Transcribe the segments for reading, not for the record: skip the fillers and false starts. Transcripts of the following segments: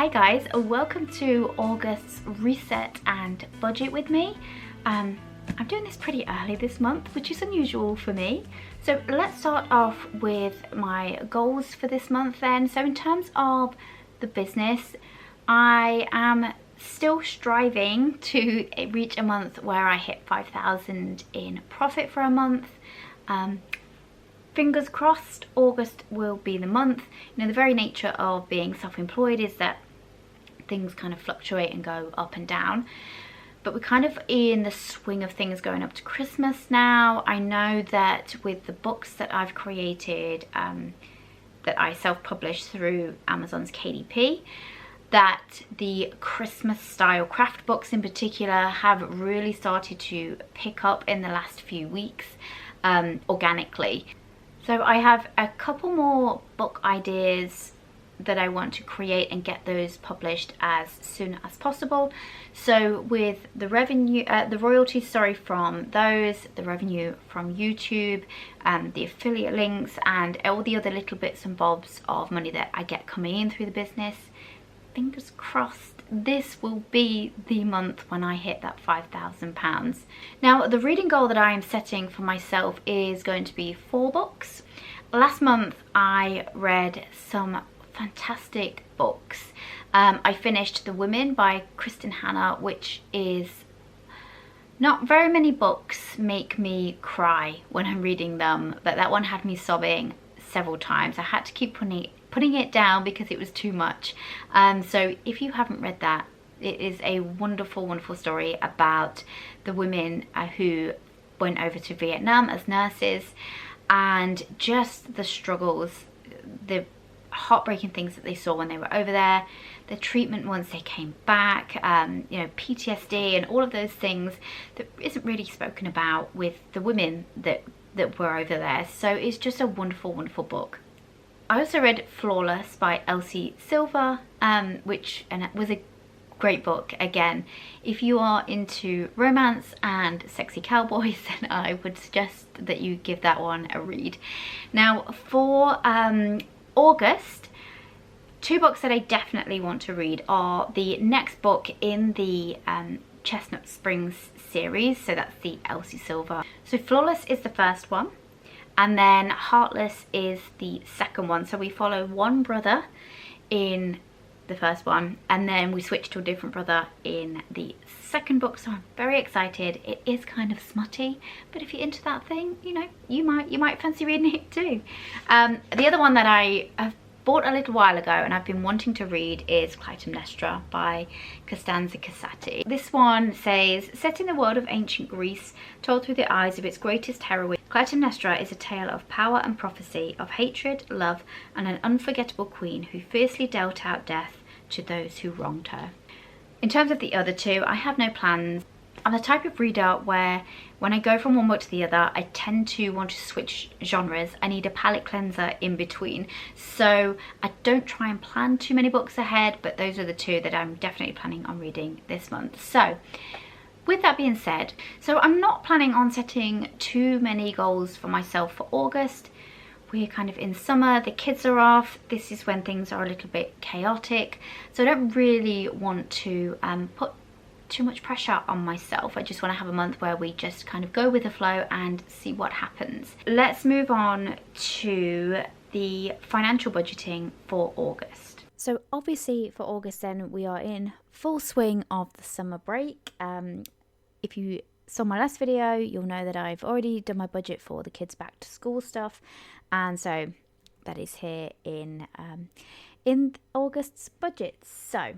Hi guys, welcome to August's reset and budget with me. I'm doing this pretty early this month, which is unusual for me. So let's start off with my goals for this month then. So in terms of the business, I am still striving to reach a month where I hit 5,000 in profit for a month. Fingers crossed, August will be the month. You know, the very nature of being self-employed is that things kind of fluctuate and go up and down, but we're kind of in the swing of things going up to Christmas now. I know that with the books that I've created, that I self-published through Amazon's KDP, that the Christmas style craft books in particular have really started to pick up in the last few weeks organically. So I have a couple more book ideas that I want to create and get those published as soon as possible. So with the revenue, the royalties, from those, the revenue from YouTube, the affiliate links, and all the other little bits and bobs of money that I get coming in through the business, fingers crossed, this will be the month when I hit that £5,000. Now, the reading goal that I am setting for myself is going to be 4 books. Last month, I read some fantastic books. I finished The Women by Kristin Hannah, which is not very many books make me cry when I'm reading them, but that one had me sobbing several times. I had to keep putting it down because it was too much. So if you haven't read that, it is a wonderful, wonderful story about the women who went over to Vietnam as nurses, and just the struggles, the heartbreaking things that they saw when they were over there, the treatment once they came back, you know, PTSD and all of those things that isn't really spoken about with the women that were over there. So it's just a wonderful, wonderful book. I also read Flawless by Elsie Silver, which was a great book. Again, if you are into romance and sexy cowboys, then I would suggest that you give that one a read. Now for August, 2 books that I definitely want to read are the next book in the Chestnut Springs series, so that's the Elsie Silver. So Flawless is the first one, and then Heartless is the second one. So we follow one brother in the first one, and then we switch to a different brother in the second book. So I'm very excited. It is kind of smutty, but if you're into that thing, you know, you might fancy reading it too. The other one that I have bought a little while ago and I've been wanting to read is Clytemnestra by Costanza Casati. This one says, set in the world of ancient Greece, told through the eyes of its greatest heroine, Clytemnestra is a tale of power and prophecy, of hatred, love, and an unforgettable queen who fiercely dealt out death to those who wronged her. In terms of the other 2, I have no plans. I'm the type of reader where when I go from one book to the other, I tend to want to switch genres. I need a palette cleanser in between. So I don't try and plan too many books ahead, but those are the 2 that I'm definitely planning on reading this month. So with that being said, so I'm not planning on setting too many goals for myself for August. We're kind of in summer, the kids are off, this is when things are a little bit chaotic. So I don't really want to put too much pressure on myself. I just want to have a month where we just kind of go with the flow and see what happens. Let's move on to the financial budgeting for August. So obviously for August then we are in full swing of the summer break. If you saw my last video, you'll know that I've already done my budget for the kids back to school stuff, and so that is here in August's budget. So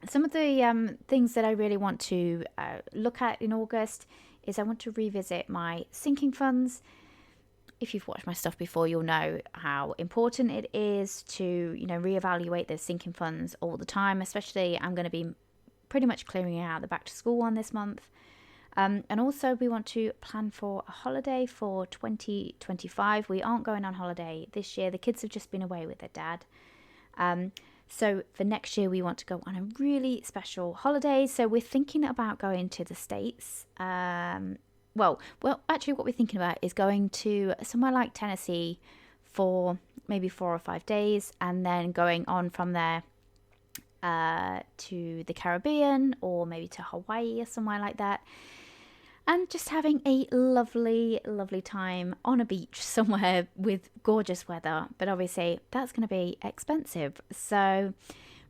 some of the things that I really want to look at in August is I want to revisit my sinking funds. If you've watched my stuff before, you'll know how important it is to, you know, reevaluate those sinking funds all the time. Especially, I'm going to be pretty much clearing out the back to school one this month. And also we want to plan for a holiday for 2025. We aren't going on holiday this year. The kids have just been away with their dad. So for next year, we want to go on a really special holiday. So we're thinking about going to the States. Well, actually what we're thinking about is going to somewhere like Tennessee for maybe 4 or 5 days, and then going on from there to the Caribbean or maybe to Hawaii or somewhere like that, and just having a lovely, lovely time on a beach somewhere with gorgeous weather. But obviously, that's going to be expensive. So,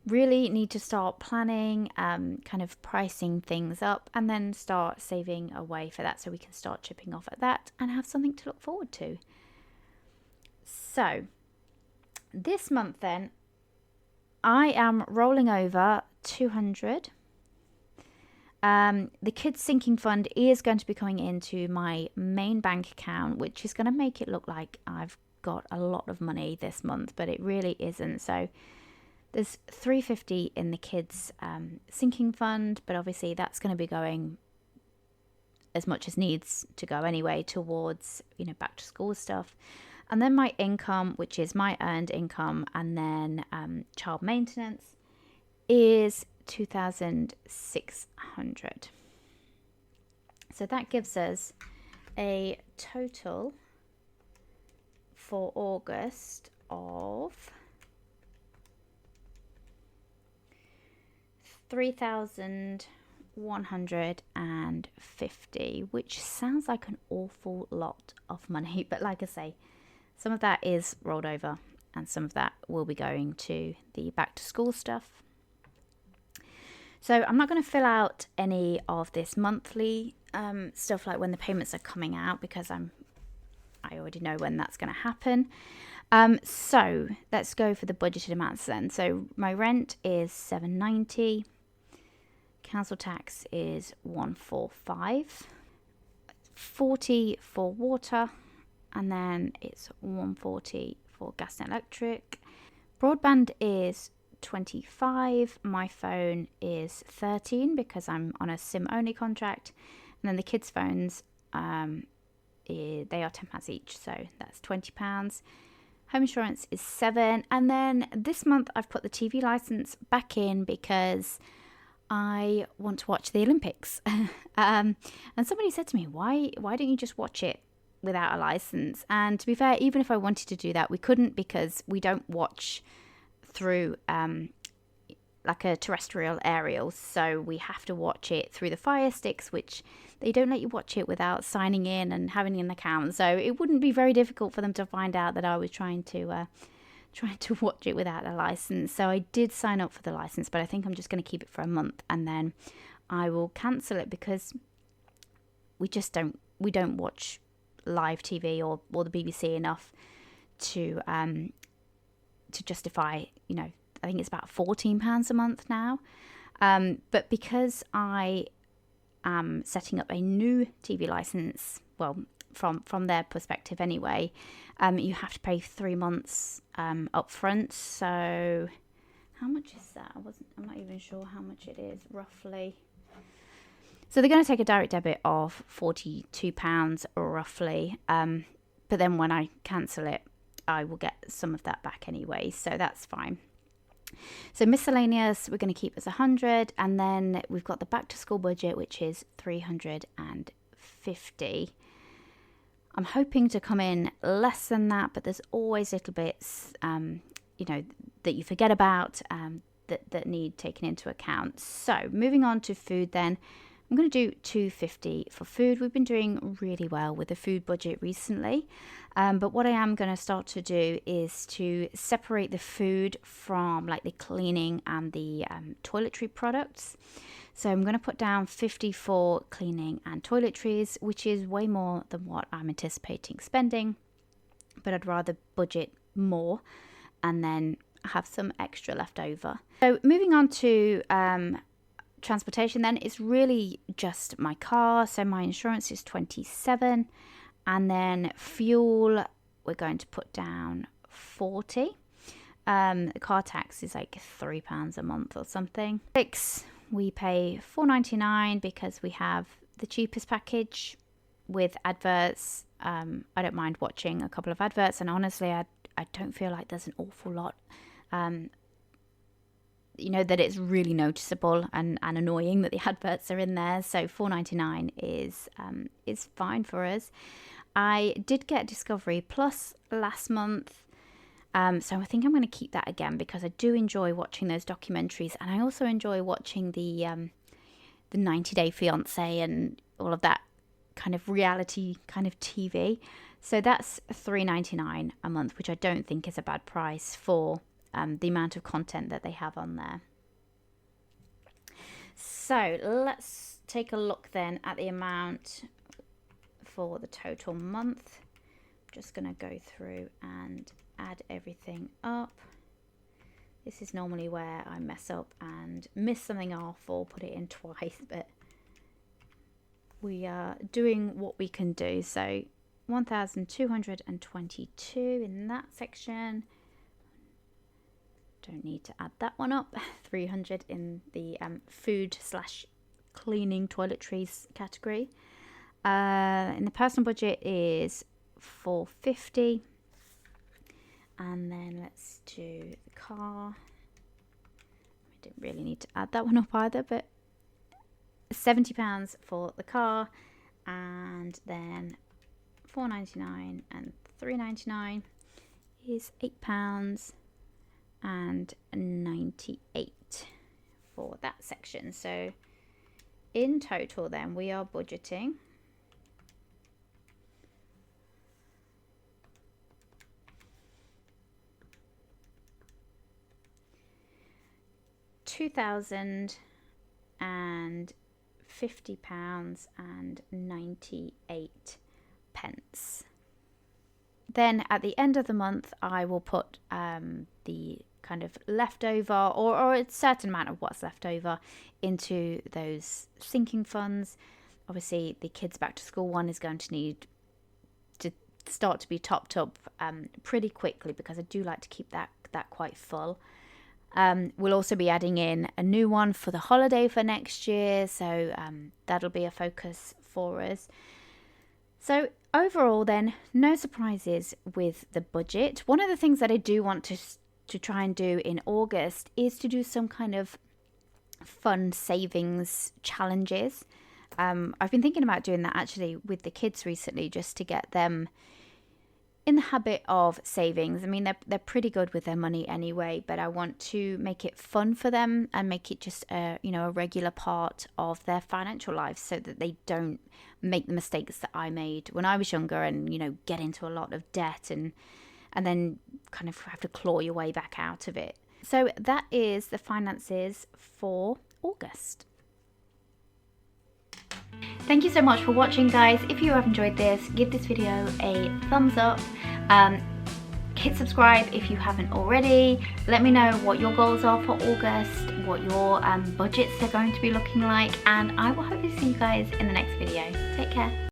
really need to start planning, kind of pricing things up, and then start saving away for that so we can start chipping off at that and have something to look forward to. So, this month then, I am rolling over 200. The kids sinking fund is going to be coming into my main bank account, which is going to make it look like I've got a lot of money this month, but it really isn't. So there's 350 in the kids sinking fund, but obviously that's going to be going as much as needs to go anyway towards, back to school stuff. And then my income, which is my earned income, and then child maintenance is 2,600. So that gives us a total for August of 3,150, which sounds like an awful lot of money, but like I say, some of that is rolled over and some of that will be going to the back to school stuff. So I'm not going to fill out any of this monthly stuff like when the payments are coming out, because I already know when that's going to happen. So let's go for the budgeted amounts then. So my rent is $790. Council tax is $145. $40 for water, and then it's $140 for gas and electric. Broadband is $25. My phone is $13 because I'm on a SIM only contract, and then the kids' phones they are £10 each, so that's £20. Home insurance is $7, and then this month I've put the TV license back in because I want to watch the Olympics. And somebody said to me, why don't you just watch it without a license? And to be fair, even if I wanted to do that, we couldn't, because we don't watch through like a terrestrial aerial, so we have to watch it through the Fire Sticks, which they don't let you watch it without signing in and having an account. So it wouldn't be very difficult for them to find out that I was trying to watch it without a license. So I did sign up for the license, but I think I'm just going to keep it for a month and then I will cancel it, because we don't watch live TV or the BBC enough to justify, I think it's about £14 a month now. But because I am setting up a new TV license, well, from their perspective anyway, you have to pay 3 months up front. So how much is that? I'm not even sure how much it is roughly. So they're going to take a direct debit of £42 roughly. But then when I cancel it, I will get some of that back anyway. So that's fine. So miscellaneous, we're going to keep as 100, and then we've got the back to school budget, which is 350. I'm hoping to come in less than that, but there's always little bits, that you forget about, that need taken into account. So moving on to food then. I'm going to do $250 for food. We've been doing really well with the food budget recently. But what I am going to start to do is to separate the food from like the cleaning and the toiletry products. So I'm going to put down $50 for cleaning and toiletries, which is way more than what I'm anticipating spending. But I'd rather budget more and then have some extra left over. So moving on to transportation then, it's really just my car. So my insurance is 27, and then fuel we're going to put down 40. The car tax is like £3 a month or something. We pay $4.99 because we have the cheapest package with adverts. I don't mind watching a couple of adverts, and honestly I don't feel like there's an awful lot that it's really noticeable and annoying that the adverts are in there. So $4.99 is fine for us. I did get Discovery Plus last month, So I think I'm going to keep that again because I do enjoy watching those documentaries, and I also enjoy watching the 90 Day Fiancé and all of that kind of reality kind of TV. So that's $3.99 a month, which I don't think is a bad price for the amount of content that they have on there. So let's take a look then at the amount for the total month. I'm just going to go through and add everything up. This is normally where I mess up and miss something off or put it in twice, but we are doing what we can do. So 1,222 in that section. Don't need to add that one up. 300 in the food / cleaning toiletries category. In the personal budget is 450. And then let's do the car. I didn't really need to add that one up either, but £70 for the car, and then £4.99 and £3.99 is £8.98 for that section. So in total then we are budgeting £2,050.98. Then at the end of the month I will put the kind of leftover or a certain amount of what's left over into those sinking funds. Obviously the kids back to school one is going to need to start to be topped up pretty quickly, because I do like to keep that quite full. We'll also be adding in a new one for the holiday for next year, so that'll be a focus for us. So overall then, no surprises with the budget. One of the things that I do want to try and do in August is to do some kind of fun savings challenges. I've been thinking about doing that actually with the kids recently, just to get them in the habit of savings. I mean, they're pretty good with their money anyway, but I want to make it fun for them and make it just a regular part of their financial lives, so that they don't make the mistakes that I made when I was younger and get into a lot of debt and then kind of have to claw your way back out of it. So that is the finances for August. Thank you so much for watching, guys. If you have enjoyed this, give this video a thumbs up. Hit subscribe if you haven't already. Let me know what your goals are for August, what your budgets are going to be looking like, and I will hopefully see you guys in the next video. Take care.